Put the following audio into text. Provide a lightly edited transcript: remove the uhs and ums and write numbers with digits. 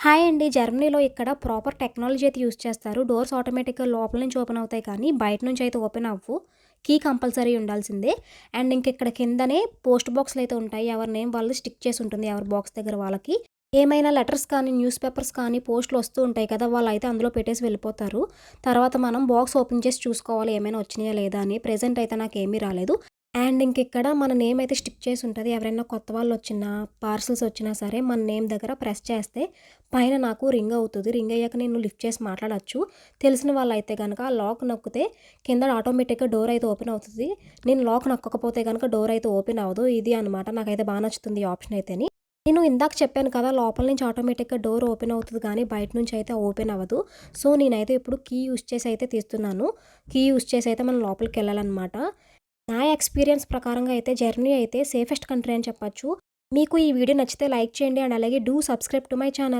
Hi అండి. జర్మనీలో ఇక్కడ ప్రాపర్ టెక్నాలజీ అయితే యూజ్ చేస్తారు. డోర్స్ ఆటోమేటిక్‌గా లోపల నుంచి ఓపెన్ అవుతాయి కానీ, బయట నుంచి అయితే ఓపెన్ అవ్వవు. కీ కంపల్సరీ ఉండాల్సిందే. అండ్ ఇక్కడ కిందనే పోస్ట్ బాక్స్‌లయితే ఉంటాయి. ఎవరి నేమ్ వాళ్ళు స్టిక్ చేసి ఉంటుంది. ఎవరి బాక్స్ దగ్గర వాళ్ళకి. ఏమైనా లెటర్స్ కానీ, న్యూస్ పేపర్స్ కానీ, పోస్ట్‌లు వస్తూ ఉంటాయి కదా! వాళ్ళైతే అందులో పెట్టేసి వెళ్ళిపోతారు. తర్వాత మనం బాక్స్ ఓపెన్ చేసి చూసుకోవాలి ఏమైనా వచ్చినాయా లేదా అని. ప్రెజెంట్ అయితే నాకేమీ రాలేదు. అండ్ ఇక్కడ మన నేమ్ అయితే స్టిక్ చేసి ఉంటది. ఎవరైనా కొత్త వాళ్ళొచ్చినా, పార్సెల్స్ వచ్చినా సరే మన నేమ్ దగ్గర ప్రెస్ చేస్తే పైన నాకు రింగ్ అవుతది. రింగ్ అయ్యాక నేను లిఫ్ట్ చేసి మాట్లాడొచ్చు. తెలిసిన వాళ్ళైతే గనక లాక్ నొక్కితే కింద ఆటోమేటిక్‌గా డోర్ అయితే ఓపెన్ అవుతది. నేను లాక్ నొక్కకపోతే గనక డోర్ అయితే ఓపెన్ అవ్వదు. ఇది అనమాట. నాకైతే నచ్చుతుంది ఈ ఆప్షన్ అయితేని. నేను ఇందాక చెప్పాను కదా! లోపల నుంచి ఆటోమేటిక్‌గా డోర్ ఓపెన్ అవుతది గానీ, బయట నుంచి అయితే ఓపెన్ అవ్వదు. సో, నేనైతే ఇప్పుడు కీ యూజ్ చేసి అయితే తీస్తున్నాను. కీ యూజ్ చేసి అయితే మనం లోపలికెళ్ళాలనమాట. నా ఎక్స్‌పీరియన్స్ ప్రకారంగా అయితే జర్మనీ అయితే సేఫెస్ట్ కంట్రీ అని చెప్పొచ్చు. మీకు ఈ వీడియో నచ్చితే లైక్ చేయండి. అండ్ అలాగే do subscribe to my channel.